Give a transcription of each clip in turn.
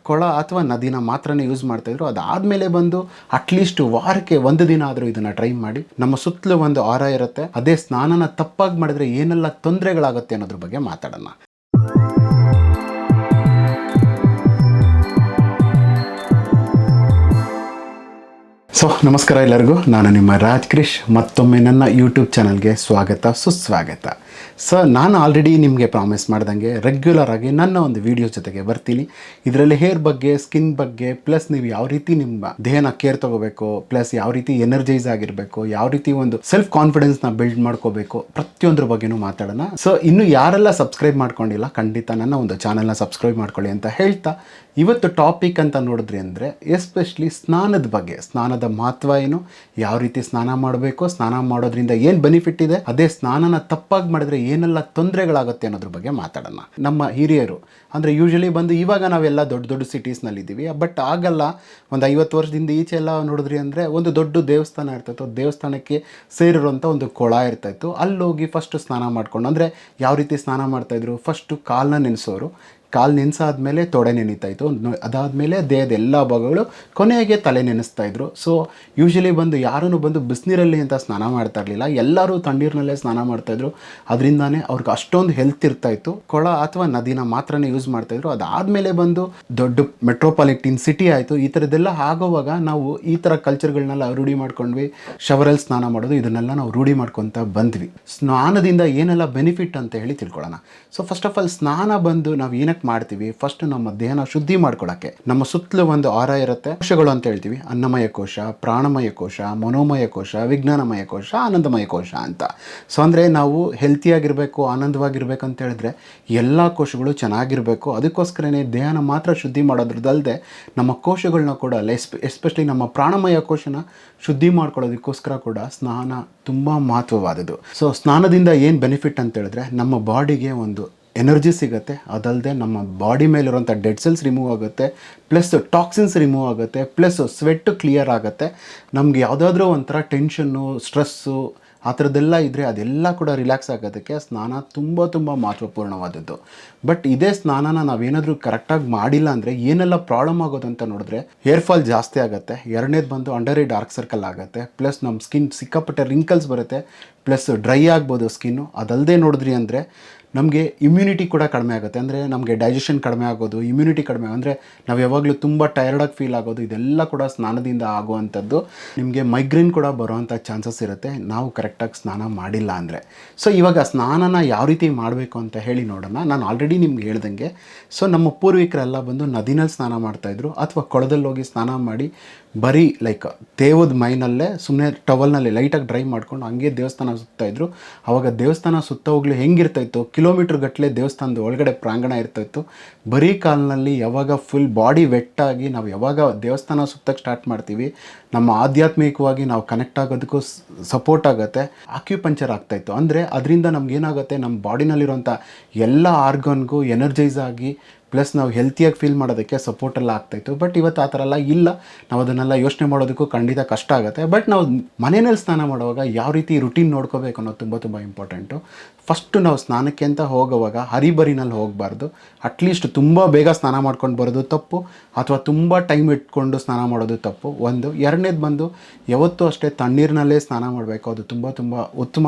ಕೊಳ ಅಥವಾ ನದಿನ ಮಾತ್ರನೇ ಯೂಸ್ ಮಾಡ್ತಾಯಿದ್ರು. ಅದಾದಮೇಲೆ ಬಂದು ಅಟ್ಲೀಸ್ಟ್ ವಾರಕ್ಕೆ ಒಂದು ದಿನ ಆದರೂ ಇದನ್ನು ಟ್ರೈ ಮಾಡಿ. ನಮ್ಮ ಸುತ್ತಲೂ ಒಂದು ಆರ ಇರುತ್ತೆ, ಅದೇ ಸ್ನಾನನ ತಪ್ಪಾಗಿ ಮಾಡಿದ್ರೆ ಏನೆಲ್ಲ ತೊಂದರೆಗಳಾಗುತ್ತೆ ಅನ್ನೋದ್ರ ಬಗ್ಗೆ ಮಾತಾಡೋಣ. ಸೊ ನಮಸ್ಕಾರ ಎಲ್ಲರಿಗೂ, ನಾನು ನಿಮ್ಮ ರಾಜ್ ಕ್ರಿಶ್. ಮತ್ತೊಮ್ಮೆ ನನ್ನ ಯೂಟ್ಯೂಬ್ ಚಾನಲ್ಗೆ ಸ್ವಾಗತ ಸುಸ್ವಾಗತ. ಸೊ ನಾನು ಆಲ್ರೆಡಿ ನಿಮಗೆ ಪ್ರಾಮಿಸ್ ಮಾಡ್ದಂಗೆ ರೆಗ್ಯುಲರ್ ಆಗಿ ನನ್ನ ಒಂದು ವಿಡಿಯೋ ಜೊತೆಗೆ ಬರ್ತೀನಿ. ಇದರಲ್ಲಿ ಹೇರ್ ಬಗ್ಗೆ, ಸ್ಕಿನ್ ಬಗ್ಗೆ, ಪ್ಲಸ್ ನೀವು ಯಾವ ರೀತಿ ನಿಮ್ಮ ದೇಹನ ಕೇರ್ ತೊಗೋಬೇಕು, ಪ್ಲಸ್ ಯಾವ ರೀತಿ ಎನರ್ಜೈಸ್ ಆಗಿರಬೇಕು, ಯಾವ ರೀತಿ ಒಂದು ಸೆಲ್ಫ್ ಕಾನ್ಫಿಡೆನ್ಸ್ನ ಬಿಲ್ಡ್ ಮಾಡ್ಕೋಬೇಕು, ಪ್ರತಿಯೊಂದ್ರ ಬಗ್ಗೆನೂ ಮಾತಾಡೋಣ. ಸೊ ಇನ್ನು ಯಾರೆಲ್ಲ ಸಬ್ಸ್ಕ್ರೈಬ್ ಮಾಡ್ಕೊಂಡಿಲ್ಲ, ಖಂಡಿತ ನನ್ನ ಒಂದು ಚಾನಲ್ನ ಸಬ್ಸ್ಕ್ರೈಬ್ ಮಾಡ್ಕೊಳ್ಳಿ ಅಂತ ಹೇಳ್ತಾ, ಇವತ್ತು ಟಾಪಿಕ್ ಅಂತ ನೋಡಿದ್ರಿ ಅಂದರೆ ಎಸ್ಪೆಷಲಿ ಸ್ನಾನದ ಬಗ್ಗೆ. ಸ್ನಾನದ ಮಹತ್ವ ಏನು, ಯಾವ ರೀತಿ ಸ್ನಾನ ಮಾಡಬೇಕು, ಸ್ನಾನ ಮಾಡೋದ್ರಿಂದ ಏನು ಬೆನಿಫಿಟ್ ಇದೆ, ಅದೇ ಸ್ನಾನನ ತಪ್ಪಾಗಿ ಮಾಡಿದ್ರೆ ಏನೆಲ್ಲ ತೊಂದರೆಗಳಾಗುತ್ತೆ ಅನ್ನೋದ್ರ ಬಗ್ಗೆ ಮಾತಾಡೋಣ. ನಮ್ಮ ಹಿರಿಯರು ಅಂದರೆ ಯೂಶಲಿ ಬಂದು ಇವಾಗ ನಾವೆಲ್ಲ ದೊಡ್ಡ ದೊಡ್ಡ ಸಿಟೀಸ್ನಲ್ಲಿದ್ದೀವಿ, ಬಟ್ ಆಗಲ್ಲ. ಒಂದು 50 ವರ್ಷದಿಂದ ಈಚೆ ಎಲ್ಲ ನೋಡಿದ್ರಿ ಅಂದರೆ ಒಂದು ದೊಡ್ಡ ದೇವಸ್ಥಾನ ಇರ್ತಾಯಿತ್ತು, ದೇವಸ್ಥಾನಕ್ಕೆ ಸೇರಿರುವಂಥ ಒಂದು ಕೊಳ ಇರ್ತಾಯಿತ್ತು. ಅಲ್ಲೋಗಿ ಫಸ್ಟ್ ಸ್ನಾನ ಮಾಡ್ಕೊಂಡು, ಅಂದರೆ ಯಾವ ರೀತಿ ಸ್ನಾನ ಮಾಡ್ತಾಯಿದ್ರು, ಫಸ್ಟು ಕಾಲನ್ನ ನೆನೆಸೋರು, ಕಾಲು ನೆನೆಸಾದ್ಮೇಲೆ ತೊಡೆ ನೆನೀತಾಯಿತ್ತು, ಅದಾದಮೇಲೆ ದೇಹದ ಎಲ್ಲ ಭಾಗಗಳು, ಕೊನೆಗೆ ತಲೆ ನೆನೆಸ್ತಾಯಿದ್ರು. ಸೊ ಯೂಶಲಿ ಬಂದು ಯಾರೂ ಬಂದು ಬಿಸಿನೀರಲ್ಲಿ ಅಂತ ಸ್ನಾನ ಮಾಡ್ತಾ ಇರಲಿಲ್ಲ, ಎಲ್ಲರೂ ತಣ್ಣೀರಿನಲ್ಲೇ ಸ್ನಾನ ಮಾಡ್ತಾಯಿದ್ರು. ಅದರಿಂದಾನೇ ಅವ್ರಿಗೆ ಅಷ್ಟೊಂದು ಹೆಲ್ತ್ ಇರ್ತಾಯಿತ್ತು. ಕೊಳ ಅಥವಾ ನದಿನ ಮಾತ್ರನೇ ಯೂಸ್ ಮಾಡ್ತಾಯಿದ್ರು. ಅದಾದಮೇಲೆ ಬಂದು ದೊಡ್ಡ ಮೆಟ್ರೋಪಾಲಿಟನ್ ಸಿಟಿ ಆಯಿತು. ಈ ಥರದ್ದೆಲ್ಲ ಆಗೋವಾಗ ನಾವು ಈ ಥರ ಕಲ್ಚರ್ಗಳನ್ನೆಲ್ಲ ರೂಢಿ ಮಾಡ್ಕೊಂಡ್ವಿ. ಶವರಲ್ಲಿ ಸ್ನಾನ ಮಾಡೋದು, ಇದನ್ನೆಲ್ಲ ನಾವು ರೂಢಿ ಮಾಡ್ಕೊತ ಬಂದ್ವಿ. ಸ್ನಾನದಿಂದ ಏನೆಲ್ಲ ಬೆನಿಫಿಟ್ ಅಂತ ಹೇಳಿ ತಿಳ್ಕೊಳ್ಳೋಣ. ಸೊ ಫಸ್ಟ್ ಆಫ್ ಆಲ್ ಸ್ನಾನ ಬಂದು ನಾವು ಏನಕ್ಕೆ ಮಾಡ್ತೀವಿ, ಫಸ್ಟ್ ನಮ್ಮ ದೇಹನ ಶುದ್ಧಿ ಮಾಡ್ಕೊಳ್ಳೋಕ್ಕೆ. ನಮ್ಮ ಸುತ್ತಲೂ ಒಂದು ಆರ ಇರುತ್ತೆ, ಕೋಶಗಳು ಅಂತ ಹೇಳ್ತೀವಿ. ಅನ್ನಮಯ ಕೋಶ, ಪ್ರಾಣಮಯ ಕೋಶ, ಮನೋಮಯ ಕೋಶ, ವಿಜ್ಞಾನಮಯ ಕೋಶ, ಆನಂದಮಯ ಕೋಶ ಅಂತ. ಸೊ ಅಂದರೆ ನಾವು ಹೆಲ್ತಿಯಾಗಿರಬೇಕು, ಆನಂದವಾಗಿರ್ಬೇಕು ಅಂತ ಹೇಳಿದ್ರೆ ಎಲ್ಲ ಕೋಶಗಳು ಚೆನ್ನಾಗಿರಬೇಕು. ಅದಕ್ಕೋಸ್ಕರನೇ ದೇಹನ ಮಾತ್ರ ಶುದ್ಧಿ ಮಾಡೋದ್ರದ್ದಲ್ಲದೆ ನಮ್ಮ ಕೋಶಗಳನ್ನ ಕೂಡ, ಎಸ್ಪೆಷಲಿ ನಮ್ಮ ಪ್ರಾಣಮಯ ಕೋಶನ ಶುದ್ಧಿ ಮಾಡ್ಕೊಳ್ಳೋದಕ್ಕೋಸ್ಕರ ಕೂಡ ಸ್ನಾನ ತುಂಬ ಮಹತ್ವವಾದದ್ದು. ಸೊ ಸ್ನಾನದಿಂದ ಏನು ಬೆನಿಫಿಟ್ ಅಂತ ಹೇಳಿದ್ರೆ ನಮ್ಮ ಬಾಡಿಗೆ ಒಂದು ಎನರ್ಜಿ ಸಿಗುತ್ತೆ, ಅದಲ್ಲದೆ ನಮ್ಮ ಬಾಡಿ ಮೇಲಿರುವಂಥ ಡೆಡ್ ಸೆಲ್ಸ್ ರಿಮೂವ್ ಆಗುತ್ತೆ, ಪ್ಲಸ್ ಟಾಕ್ಸಿನ್ಸ್ ರಿಮೂವ್ ಆಗುತ್ತೆ, ಪ್ಲಸ್ ಸ್ವೆಟ್ ಕ್ಲಿಯರ್ ಆಗುತ್ತೆ. ನಮಗೆ ಯಾವುದಾದ್ರೂ ಒಂಥರ ಟೆನ್ಷನ್ನು, ಸ್ಟ್ರೆಸ್ಸು ಆ ಥರದ್ದೆಲ್ಲ ಇದ್ದರೆ ಅದೆಲ್ಲ ಕೂಡ ರಿಲ್ಯಾಕ್ಸ್ ಆಗೋದಕ್ಕೆ ಸ್ನಾನ ತುಂಬ ತುಂಬ ಮಹತ್ವಪೂರ್ಣವಾದದ್ದು. ಬಟ್ ಇದೇ ಸ್ನಾನನ ನಾವೇನಾದರೂ ಕರೆಕ್ಟಾಗಿ ಮಾಡಿಲ್ಲ ಅಂದರೆ ಏನೆಲ್ಲ ಪ್ರಾಬ್ಲಮ್ ಆಗೋದು ಅಂತ ನೋಡಿದ್ರೆ, ಹೇರ್ ಫಾಲ್ ಜಾಸ್ತಿ ಆಗುತ್ತೆ, ಎರಡನೇದು ಬಂದು ಅಂಡರ್ ಐ ಡಾರ್ಕ್ ಸರ್ಕಲ್ ಆಗುತ್ತೆ, ಪ್ಲಸ್ ನಮ್ಮ ಸ್ಕಿನ್ ಸಿಕ್ಕಾಪಟ್ಟೆ ರಿಂಕಲ್ಸ್ ಬರುತ್ತೆ, ಪ್ಲಸ್ ಡ್ರೈ ಆಗ್ಬೋದು ಸ್ಕಿನ್ನು. ಅದಲ್ಲದೆ ನೋಡಿದ್ರಿ ಅಂದರೆ ನಮಗೆ ಇಮ್ಯುನಿಟಿ ಕೂಡ ಕಡಿಮೆ ಆಗುತ್ತೆ. ಅಂದರೆ ನಮಗೆ ಡೈಜೆಷನ್ ಕಡಿಮೆ ಆಗೋದು, ಇಮ್ಯುನಿಟಿ ಕಡಿಮೆ, ಅಂದರೆ ನಾವು ಯಾವಾಗಲೂ ತುಂಬ ಟಯರ್ಡಾಗಿ ಫೀಲ್ ಆಗೋದು, ಇದೆಲ್ಲ ಕೂಡ ಸ್ನಾನದಿಂದ ಆಗುವಂಥದ್ದು. ನಿಮಗೆ ಮೈಗ್ರೇನ್ ಕೂಡ ಬರುವಂಥ ಚಾನ್ಸಸ್ ಇರುತ್ತೆ ನಾವು ಕರೆಕ್ಟಾಗಿ ಸ್ನಾನ ಮಾಡಿಲ್ಲ ಅಂದರೆ. ಸೊ ಇವಾಗ ಸ್ನಾನನ ಯಾವ ರೀತಿ ಮಾಡಬೇಕು ಅಂತ ಹೇಳಿ ನೋಡೋಣ. ನಾನು ಆಲ್ರೆಡಿ ನಿಮ್ಗೆ ಹೇಳ್ದಂಗೆ, ಸೊ ನಮ್ಮ ಪೂರ್ವಿಕರೆಲ್ಲ ಬಂದು ನದಿನಲ್ಲಿ ಸ್ನಾನ ಮಾಡ್ತಾಯಿದ್ರು, ಅಥವಾ ಕೊಳದಲ್ಲಿ ಹೋಗಿ ಸ್ನಾನ ಮಾಡಿ ಬರೀ ಲೈಕ್ ತೇವದ ಮೈನಲ್ಲೇ ಸುಮ್ಮನೆ ಟವಲ್ನಲ್ಲಿ ಲೈಟಾಗಿ ಡ್ರೈ ಮಾಡ್ಕೊಂಡು ಹಂಗೆ ದೇವಸ್ಥಾನ ಸುತ್ತಾಯಿದ್ರು. ಆವಾಗ ದೇವಸ್ಥಾನ ಸುತ್ತ ಹೋಗ್ಲಿ ಹೆಂಗಿರ್ತಾಯಿತ್ತು, ಕಿಲೋಮೀಟ್ರ್ ಗಟ್ಟಲೆ ದೇವಸ್ಥಾನದ ಒಳಗಡೆ ಪ್ರಾಂಗಣ ಇರ್ತಾಯಿತ್ತು. ಬರೀ ಕಾಲಿನಲ್ಲಿ ಯಾವಾಗ ಫುಲ್ ಬಾಡಿ ವೆಟ್ಟಾಗಿ ನಾವು ಯಾವಾಗ ದೇವಸ್ಥಾನ ಸುತ್ತಕ್ಕೆ ಸ್ಟಾರ್ಟ್ ಮಾಡ್ತೀವಿ, ನಮ್ಮ ಆಧ್ಯಾತ್ಮಿಕವಾಗಿ ನಾವು ಕನೆಕ್ಟ್ ಆಗೋದಕ್ಕೂ ಸಪೋರ್ಟ್ ಆಗುತ್ತೆ. ಆಕ್ಯುಪಂಚರ್ ಆಗ್ತಾಯಿತ್ತು. ಅಂದರೆ ಅದರಿಂದ ನಮಗೇನಾಗುತ್ತೆ, ನಮ್ಮ ಬಾಡಿನಲ್ಲಿರುವಂಥ ಎಲ್ಲ ಆರ್ಗನ್ಗೂ ಎನರ್ಜೈಸ್ ಆಗಿ, ಪ್ಲಸ್ ನಾವು ಹೆಲ್ತಿಯಾಗಿ ಫೀಲ್ ಮಾಡೋದಕ್ಕೆ ಸಪೋರ್ಟ್ ಎಲ್ಲ ಆಗ್ತಾಯಿತ್ತು. ಬಟ್ ಇವತ್ತು ಆ ಥರ ಎಲ್ಲ ಇಲ್ಲ. ನಾವು ಅದನ್ನೆಲ್ಲ ಯೋಚನೆ ಮಾಡೋದಕ್ಕೂ ಖಂಡಿತ ಕಷ್ಟ ಆಗುತ್ತೆ. ಬಟ್ ನಾವು ಮನೆಯಲ್ಲಿ ಸ್ನಾನ ಮಾಡುವಾಗ ಯಾವ ರೀತಿ ರುಟೀನ್ ನೋಡ್ಕೋಬೇಕು ಅನ್ನೋದು ತುಂಬ ತುಂಬ ಇಂಪಾರ್ಟೆಂಟು. ಫಸ್ಟು ನಾವು ಸ್ನಾನಕ್ಕೆ ಅಂತ ಹೋಗುವಾಗ ಹರಿಬರಿನಲ್ಲಿ ಹೋಗಬಾರ್ದು. ಅಟ್ಲೀಸ್ಟ್ ತುಂಬ ಬೇಗ ಸ್ನಾನ ಮಾಡ್ಕೊಂಡು ಬರೋದು ತಪ್ಪು, ಅಥವಾ ತುಂಬ ಟೈಮ್ ಇಟ್ಕೊಂಡು ಸ್ನಾನ ಮಾಡೋದು ತಪ್ಪು. ಒಂದು ಎರಡನೇದು ಬಂದು ಯಾವತ್ತೂ ಅಷ್ಟೇ ತಣ್ಣೀರಿನಲ್ಲೇ ಸ್ನಾನ ಮಾಡಬೇಕು, ಅದು ತುಂಬ ತುಂಬ ಉತ್ತಮ.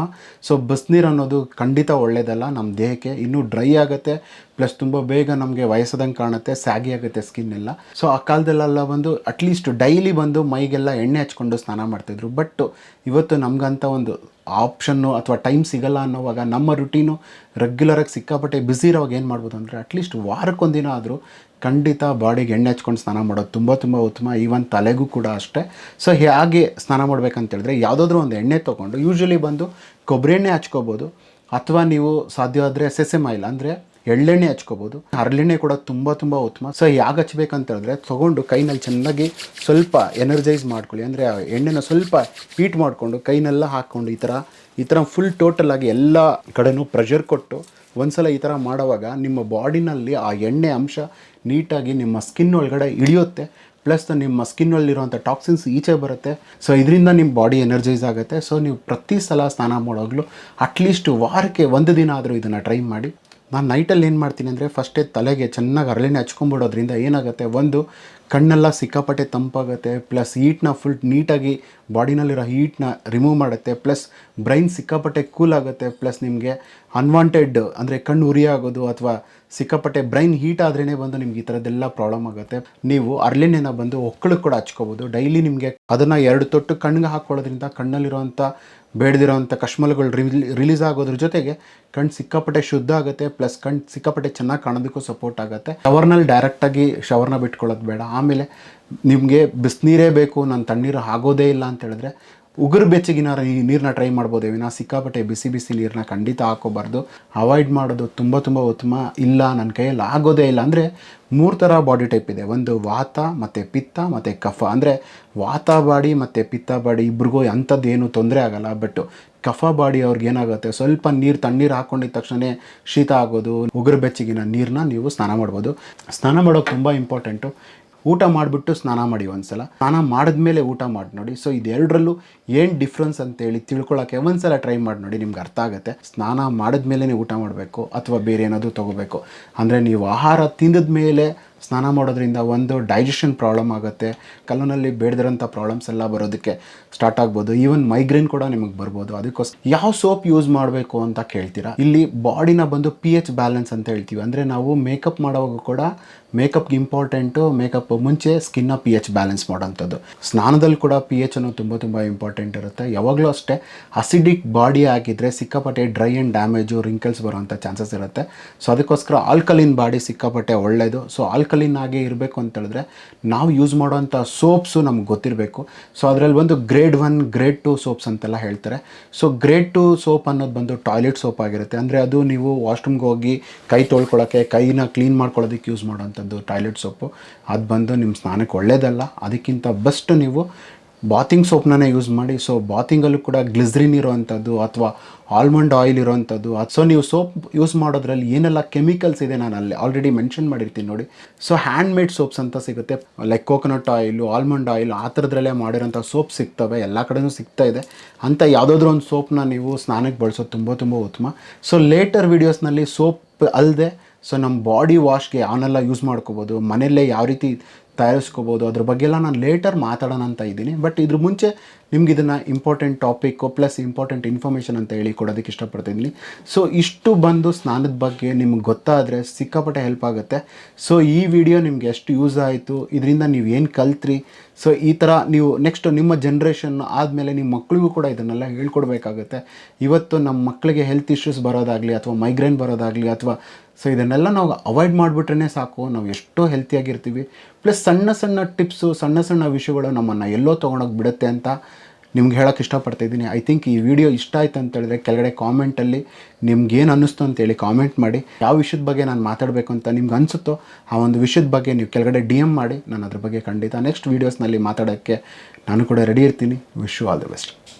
ಸೊ ಬಿಸಿನೀರು ಅನ್ನೋದು ಖಂಡಿತ ಒಳ್ಳೆಯದಲ್ಲ ನಮ್ಮ ದೇಹಕ್ಕೆ, ಇನ್ನೂ ಡ್ರೈ ಆಗುತ್ತೆ, ಪ್ಲಸ್ ತುಂಬ ಬೇಗ ನಮಗೆ ವಯಸ್ಸದಂಗೆ ಕಾಣುತ್ತೆ, ಸ್ಯಾಗಿ ಆಗುತ್ತೆ ಸ್ಕಿನ್ ಎಲ್ಲ. ಸೊ ಆ ಕಾಲದಲ್ಲೆಲ್ಲ ಬಂದು ಅಟ್ಲೀಸ್ಟ್ ಡೈಲಿ ಬಂದು ಮೈಗೆಲ್ಲ ಎಣ್ಣೆ ಹಚ್ಕೊಂಡು ಸ್ನಾನ ಮಾಡ್ತಾಯಿದ್ರು. ಬಟ್ ಇವತ್ತು ನಮಗಂತ ಒಂದು ಆಪ್ಷನ್ನು ಅಥವಾ ಟೈಮ್ ಸಿಗಲ್ಲ ಅನ್ನೋವಾಗ ನಮ್ಮ ರುಟೀನು ರೆಗ್ಯುಲರಾಗಿ ಸಿಕ್ಕಾಪಟ್ಟೆ ಬ್ಯುಸಿ ಇರೋವಾಗ ಏನು ಮಾಡ್ಬೋದು ಅಂದರೆ ಅಟ್ಲೀಸ್ಟ್ ವಾರಕ್ಕೊಂದಿನ ಆದರೂ ಖಂಡಿತ ಬಾಡಿಗೆ ಎಣ್ಣೆ ಹಚ್ಕೊಂಡು ಸ್ನಾನ ಮಾಡೋದು ತುಂಬ ತುಂಬ ಉತ್ತಮ. ಈವನ್ ತಲೆಗೂ ಕೂಡ ಅಷ್ಟೇ. ಸೊ ಹೇಗೆ ಸ್ನಾನ ಮಾಡಬೇಕಂತೇಳಿದ್ರೆ, ಯಾವುದಾದ್ರೂ ಒಂದು ಎಣ್ಣೆ ತೊಗೊಂಡು, ಯೂಶ್ವಲಿ ಬಂದು ಕೊಬ್ಬರಿ ಎಣ್ಣೆ ಹಚ್ಕೋಬೋದು, ಅಥವಾ ನೀವು ಸಾಧ್ಯವಾದರೆ ಸೆಸೆಮ್ ಆಯಿಲ್ ಅಂದರೆ ಎಳ್ಳೆಣ್ಣೆ ಹಚ್ಕೋಬೋದು. ಹರಳೆಣ್ಣೆ ಕೂಡ ತುಂಬ ತುಂಬ ಉತ್ತಮ. ಸೊ ಯಾಕೆ ಹಚ್ಬೇಕಂತ ಹೇಳಿದ್ರೆ, ತೊಗೊಂಡು ಕೈನಲ್ಲಿ ಚೆನ್ನಾಗಿ ಸ್ವಲ್ಪ ಎನರ್ಜೈಸ್ ಮಾಡ್ಕೊಳ್ಳಿ. ಅಂದರೆ ಆ ಎಣ್ಣೆನ ಸ್ವಲ್ಪ ಹೀಟ್ ಮಾಡಿಕೊಂಡು ಕೈನೆಲ್ಲ ಹಾಕ್ಕೊಂಡು ಈ ಥರ ಫುಲ್ ಟೋಟಲ್ ಆಗಿ ಎಲ್ಲ ಕಡೆನೂ ಪ್ರೆಷರ್ ಕೊಟ್ಟು ಒಂದ್ಸಲ ಈ ಥರ ಮಾಡೋವಾಗ ನಿಮ್ಮ ಬಾಡಿನಲ್ಲಿ ಆ ಎಣ್ಣೆ ಅಂಶ ನೀಟಾಗಿ ನಿಮ್ಮ ಸ್ಕಿನ್ ಒಳಗಡೆ ಇಳಿಯುತ್ತೆ. ಪ್ಲಸ್ ನಿಮ್ಮ ಸ್ಕಿನ್ನಲ್ಲಿರುವಂಥ ಟಾಕ್ಸಿನ್ಸ್ ಈಚೆ ಬರುತ್ತೆ. ಸೊ ಇದರಿಂದ ನಿಮ್ಮ ಬಾಡಿ ಎನರ್ಜೈಸ್ ಆಗುತ್ತೆ. ಸೊ ನೀವು ಪ್ರತಿ ಸಲ ಸ್ನಾನ ಮಾಡೋವಾಗಲೂ ಅಟ್ಲೀಸ್ಟ್ ವಾರಕ್ಕೆ ಒಂದು ದಿನ ಆದರೂ ಇದನ್ನು ಟ್ರೈ ಮಾಡಿ. ನಾನು ನೈಟಲ್ಲಿ ಏನು ಮಾಡ್ತೀನಿ ಅಂದರೆ ಫಸ್ಟೇ ತಲೆಗೆ ಚೆನ್ನಾಗಿ ಹರಳೆಣ್ಣೆ ಹಚ್ಕೊಂಬಿಡೋದ್ರಿಂದ ಏನಾಗುತ್ತೆ, ಒಂದು ಕಣ್ಣೆಲ್ಲ ಸಿಕ್ಕಾಪಟ್ಟೆ ತಂಪಾಗುತ್ತೆ, ಪ್ಲಸ್ ಹೀಟ್ನ ಫುಲ್ ನೀಟಾಗಿ ಬಾಡಿನಲ್ಲಿರೋ ಹೀಟ್ನ ರಿಮೂವ್ ಮಾಡುತ್ತೆ, ಪ್ಲಸ್ ಬ್ರೈನ್ ಸಿಕ್ಕಾಪಟ್ಟೆ ಕೂಲ್ ಆಗುತ್ತೆ, ಪ್ಲಸ್ ನಿಮಗೆ ಅನ್ವಾಂಟೆಡ್ ಅಂದರೆ ಕಣ್ಣು ಉರಿ ಆಗೋದು ಅಥವಾ ಸಿಕ್ಕಾಪಟ್ಟೆ ಬ್ರೈನ್ ಹೀಟ್ ಆದ್ರೇ ಬಂದು ನಿಮ್ಗೆ ಈ ಥರದ್ದೆಲ್ಲ ಪ್ರಾಬ್ಲಮ್ ಆಗುತ್ತೆ. ನೀವು ಹರಳೆಣ್ಣೆನ ಬಂದು ಒಕ್ಕಳಿಗೆ ಕೂಡ ಹಚ್ಕೋಬೋದು. ಡೈಲಿ ನಿಮಗೆ ಅದನ್ನು 2 ತೊಟ್ಟು ಕಣ್ಣಿಗೆ ಹಾಕ್ಕೊಳ್ಳೋದ್ರಿಂದ ಕಣ್ಣಲ್ಲಿರೋವಂಥ ಬೇಡದಿರೋವಂಥ ಕಶ್ಮಲಗಳು ರಿಲೀಸ್ ಆಗೋದ್ರ ಜೊತೆಗೆ ಕಣ್ಣು ಸಿಕ್ಕಾಪಟ್ಟೆ ಶುದ್ಧ ಆಗುತ್ತೆ, ಪ್ಲಸ್ ಕಣ್ಣು ಸಿಕ್ಕಾಪಟ್ಟೆ ಚೆನ್ನಾಗಿ ಕಾಣೋದಕ್ಕೂ ಸಪೋರ್ಟ್ ಆಗುತ್ತೆ. ಶವರ್ನಲ್ಲಿ ಡೈರೆಕ್ಟಾಗಿ ಶವರ್ನ ಬಿಟ್ಕೊಳ್ಳೋದು ಬೇಡ. ಆಮೇಲೆ ನಿಮಗೆ ಬಿಸಿನೀರೇ ಬೇಕು, ನಾನು ತಣ್ಣೀರು ಆಗೋದೇ ಇಲ್ಲ ಅಂತ ಹೇಳಿದ್ರೆ ಉಗುರು ಬೆಚ್ಚಗಿನ ನೀರನ್ನ ಟ್ರೈ ಮಾಡ್ಬೋದು ವಿನ ಸಿಕ್ಕಾಪಟ್ಟೆ ಬಿಸಿ ಬಿಸಿ ನೀರನ್ನ ಖಂಡಿತ ಹಾಕೋಬಾರ್ದು. ಅವಾಯ್ಡ್ ಮಾಡೋದು ತುಂಬ ತುಂಬ ಉತ್ತಮ. ಇಲ್ಲ ನನ್ನ ಕೈಯಲ್ಲಿ ಆಗೋದೇ ಇಲ್ಲ ಅಂದರೆ 3 ಥರ ಬಾಡಿ ಟೈಪ್ ಇದೆ. ಒಂದು ವಾತ ಮತ್ತು ಪಿತ್ತ ಮತ್ತು ಕಫ. ಅಂದರೆ ವಾತ ಬಾಡಿ ಮತ್ತು ಪಿತ್ತ ಬಾಡಿ ಇಬ್ರಿಗೂ ಅಂಥದ್ದು ಏನೂ ತೊಂದರೆ ಆಗೋಲ್ಲ. ಬಟ್ ಕಫ ಬಾಡಿ ಅವ್ರಿಗೆ ಏನಾಗುತ್ತೆ, ಸ್ವಲ್ಪ ತಣ್ಣೀರು ಹಾಕ್ಕೊಂಡಿದ್ದ ತಕ್ಷಣ ಶೀತ ಆಗೋದು, ಉಗುರು ಬೆಚ್ಚಗಿನ ನೀರನ್ನ ನೀವು ಸ್ನಾನ ಮಾಡ್ಬೋದು. ಸ್ನಾನ ಮಾಡೋದು ತುಂಬ ಇಂಪಾರ್ಟೆಂಟು. ಊಟ ಮಾಡಿಬಿಟ್ಟು ಸ್ನಾನ ಮಾಡಿ ಒಂದ್ಸಲ, ಸ್ನಾನ ಮಾಡಿದ್ಮೇಲೆ ಊಟ ಮಾಡಿ ನೋಡಿ. ಸೊ ಇದೆರಡರಲ್ಲೂ ಏನು ಡಿಫ್ರೆನ್ಸ್ ಅಂತೇಳಿ ತಿಳ್ಕೊಳ್ಳೋಕ್ಕೆ ಒಂದ್ಸಲ ಟ್ರೈ ಮಾಡಿ ನೋಡಿ, ನಿಮ್ಗೆ ಅರ್ಥ ಆಗುತ್ತೆ. ಸ್ನಾನ ಮಾಡಿದ್ಮೇಲೆ ಊಟ ಮಾಡಬೇಕು ಅಥವಾ ಬೇರೆ ಏನಾದರೂ ತೊಗೋಬೇಕು ಅಂದರೆ, ನೀವು ಆಹಾರ ತಿಂದಿದ ಮೇಲೆ ಸ್ನಾನ ಮಾಡೋದ್ರಿಂದ ಒಂದು ಡೈಜೆಷನ್ ಪ್ರಾಬ್ಲಮ್ ಆಗುತ್ತೆ, ಕಲ್ಲುನಲ್ಲಿ ಬೇಡದಿರೋಂಥ ಪ್ರಾಬ್ಲಮ್ಸ್ ಎಲ್ಲ ಬರೋದಕ್ಕೆ ಸ್ಟಾರ್ಟ್ ಆಗ್ಬೋದು. ಈವನ್ ಮೈಗ್ರೇನ್ ಕೂಡ ನಿಮಗೆ ಬರ್ಬೋದು. ಅದಕ್ಕೋಸ್ಕರ ಯಾವ ಸೋಪ್ ಯೂಸ್ ಮಾಡಬೇಕು ಅಂತ ಕೇಳ್ತೀರಾ. ಇಲ್ಲಿ ಬಾಡಿನ ಬಂದು pH ಬ್ಯಾಲೆನ್ಸ್ ಅಂತ ಹೇಳ್ತೀವಿ. ಅಂದರೆ ನಾವು ಮೇಕಪ್ ಮಾಡೋವಾಗ ಕೂಡ ಮೇಕಪ್ಗೆ ಇಂಪಾರ್ಟೆಂಟು, ಮೇಕಪ್ ಮುಂಚೆ ಸ್ಕಿನ್ನ pH ಬ್ಯಾಲೆನ್ಸ್ ಮಾಡೋಂಥದ್ದು. ಸ್ನಾನದಲ್ಲಿ ಕೂಡ pH ಅನ್ನೋದು ತುಂಬ ಇಂಪಾರ್ಟೆಂಟ್ ಇರುತ್ತೆ. ಯಾವಾಗಲೂ ಅಷ್ಟೇ ಅಸಿಡಿಕ್ ಬಾಡಿ ಆಗಿದ್ದರೆ ಸಿಕ್ಕಾಪಟ್ಟೆ ಡ್ರೈ ಆ್ಯಂಡ್ ಡ್ಯಾಮೇಜು, ರಿಂಕಲ್ಸ್ ಬರೋಂಥ ಚಾನ್ಸಸ್ ಇರುತ್ತೆ. ಸೊ ಅದಕ್ಕೋಸ್ಕರ ಆಲ್ಕಲಿನ್ ಬಾಡಿ ಸಿಕ್ಕಾಪಟ್ಟೆ ಒಳ್ಳೆಯದು. ಸೊ ಆಲ್ಕಲಿನ್ ಆಗೇ ಇರಬೇಕು ಅಂತ ಹೇಳಿದ್ರೆ ನಾವು ಯೂಸ್ ಮಾಡೋವಂಥ ಸೋಪ್ಸು ನಮ್ಗೆ ಗೊತ್ತಿರಬೇಕು. ಸೊ ಅದರಲ್ಲಿ ಒಂದು ಗ್ರೇಡ್ 1 ಗ್ರೇಡ್ 2 ಸೋಪ್ಸ್ ಅಂತೆಲ್ಲ ಹೇಳ್ತಾರೆ. ಸೊ ಗ್ರೇಡ್ 2 ಸೋಪ್ ಅನ್ನೋದು ಬಂದು ಟಾಯ್ಲೆಟ್ ಸೋಪ್ ಆಗಿರುತ್ತೆ. ಅಂದರೆ ಅದು ನೀವು ವಾಶ್ರೂಮ್ಗೆ ಹೋಗಿ ಕೈ ತೊಳ್ಕೊಳ್ಳೋಕ್ಕೆ, ಕೈನ ಕ್ಲೀನ್ ಮಾಡ್ಕೊಳ್ಳೋದಕ್ಕೆ ಯೂಸ್ ಮಾಡೋವಂಥದ್ದು ಟಾಯ್ಲೆಟ್ ಸೋಪು. ಅದು ಬಂದು ನಿಮ್ಮ ಸ್ನಾನಕ್ಕೆ ಒಳ್ಳೆಯದಲ್ಲ. ಅದಕ್ಕಿಂತ ಬೆಸ್ಟ್ ನೀವು ಬಾತಿಂಗ್ ಸೋಪ್ನೇ ಯೂಸ್ ಮಾಡಿ. ಸೊ ಬಾತಿಂಗಲ್ಲೂ ಕೂಡ ಗ್ಲಿಸ್ರಿನ್ ಇರೋವಂಥದ್ದು ಅಥವಾ ಆಲ್ಮಂಡ್ ಆಯಿಲ್ ಇರೋವಂಥದ್ದು. ಸೊ ನೀವು ಸೋಪ್ ಯೂಸ್ ಮಾಡೋದ್ರಲ್ಲಿ ಏನೆಲ್ಲ ಕೆಮಿಕಲ್ಸ್ ಇದೆ ನಾನು ಅಲ್ಲಿ ಆಲ್ರೆಡಿ ಮೆನ್ಷನ್ ಮಾಡಿರ್ತೀನಿ ನೋಡಿ. ಸೊ ಹ್ಯಾಂಡ್ ಮೇಡ್ ಸೋಪ್ಸ್ ಅಂತ ಸಿಗುತ್ತೆ, like coconut oil, almond oil, ಆ ಥರದ್ರಲ್ಲೇ ಮಾಡಿರೋಂಥ ಸೋಪ್ ಸಿಗ್ತವೆ, ಎಲ್ಲ ಕಡೆಯೂ ಸಿಗ್ತಾ ಇದೆ. ಅಂಥ ಯಾವುದಾದ್ರೂ ಒಂದು ಸೋಪ್ನ ನೀವು ಸ್ನಾನಕ್ಕೆ ಬಳಸೋದು ತುಂಬ ಉತ್ತಮ. ಸೊ ಲೇಟರ್ ವೀಡಿಯೋಸ್ನಲ್ಲಿ ಸೋಪ್ ಅಲ್ಲದೆ ಸೊ ನಮ್ಮ ಬಾಡಿ ವಾಶ್ಗೆ ಅವನ್ನೆಲ್ಲ ಯೂಸ್ ಮಾಡ್ಕೋಬೋದು, ಮನೆಯಲ್ಲೇ ಯಾವ ರೀತಿ ತಯಾರಿಸ್ಕೋಬೋದು, ಅದ್ರ ಬಗ್ಗೆ ಎಲ್ಲ ನಾನು ಲೇಟರ್ ಮಾತಾಡೋಣ ಅಂತ ಇದ್ದೀನಿ. ಬಟ್ ಇದ್ರ ಮುಂಚೆ ನಿಮ್ಗೆ ಇದನ್ನು important topic plus important information ಅಂತ ಹೇಳಿ ಕೊಡೋದಕ್ಕೆ ಇಷ್ಟಪಡ್ತಿದ್ದೀನಿ. ಸೊ ಇಷ್ಟು ಬಂದು ಸ್ನಾನದ ಬಗ್ಗೆ ನಿಮ್ಗೆ ಗೊತ್ತಾದರೆ ಸಿಕ್ಕಾಪಟ್ಟೆ ಹೆಲ್ಪ್ ಆಗುತ್ತೆ. ಸೊ ಈ ವಿಡಿಯೋ ನಿಮ್ಗೆ ಎಷ್ಟು ಯೂಸ್ ಆಯಿತು, ಇದರಿಂದ ನೀವು ಏನು ಕಲ್ತ್ರಿ, ಸೊ ಈ ಥರ ನೀವು ನೆಕ್ಸ್ಟ್ ನಿಮ್ಮ ಜನ್ರೇಷನ್ ಆದಮೇಲೆ ನಿಮ್ಮ ಮಕ್ಕಳಿಗೂ ಕೂಡ ಇದನ್ನೆಲ್ಲ ಹೇಳ್ಕೊಡ್ಬೇಕಾಗುತ್ತೆ. ಇವತ್ತು ನಮ್ಮ ಮಕ್ಕಳಿಗೆ ಹೆಲ್ತ್ ಇಶ್ಯೂಸ್ ಬರೋದಾಗಲಿ ಅಥವಾ ಮೈಗ್ರೇನ್ ಬರೋದಾಗಲಿ ಅಥವಾ ಸೊ ಇದನ್ನೆಲ್ಲ ನಾವು ಅವಾಯ್ಡ್ ಮಾಡಿಬಿಟ್ರೇ ಸಾಕು, ನಾವು ಎಷ್ಟೋ ಹೆಲ್ತಿಯಾಗಿರ್ತೀವಿ. ಪ್ಲಸ್ ಸಣ್ಣ ಟಿಪ್ಸು, ಸಣ್ಣ ವಿಷಯಗಳು ನಮ್ಮನ್ನು ಎಲ್ಲೋ ತೊಗೊಂಡೋಗಿ ಬಿಡುತ್ತೆ ಅಂತ ನಿಮ್ಗೆ ಹೇಳೋಕ್ಕೆ ಇಷ್ಟಪಡ್ತಾಯಿದ್ದೀನಿ. ಐ ಥಿಂಕ್ ಈ ವಿಡಿಯೋ ಇಷ್ಟ ಆಯ್ತು ಅಂತ ಹೇಳಿದ್ರೆ ಕೆಳಗಡೆ ಕಾಮೆಂಟಲ್ಲಿ ನಿಮ್ಗೇನು ಅನ್ನಿಸ್ತು ಅಂತೇಳಿ ಕಾಮೆಂಟ್ ಮಾಡಿ. ಯಾವ ವಿಷಯದ ಬಗ್ಗೆ ನಾನು ಮಾತಾಡಬೇಕು ಅಂತ ನಿಮ್ಗೆ ಅನಿಸುತ್ತೋ ಆ ಒಂದು ವಿಷಯದ ಬಗ್ಗೆ ನೀವು ಕೆಳಗಡೆ DM ಮಾಡಿ. ನಾನು ಅದ್ರ ಬಗ್ಗೆ ಖಂಡಿತ ನೆಕ್ಸ್ಟ್ ವೀಡಿಯೋಸ್ನಲ್ಲಿ ಮಾತಾಡೋಕ್ಕೆ ನಾನು ಕೂಡ ರೆಡಿ ಇರ್ತೀನಿ. Wish you all the best.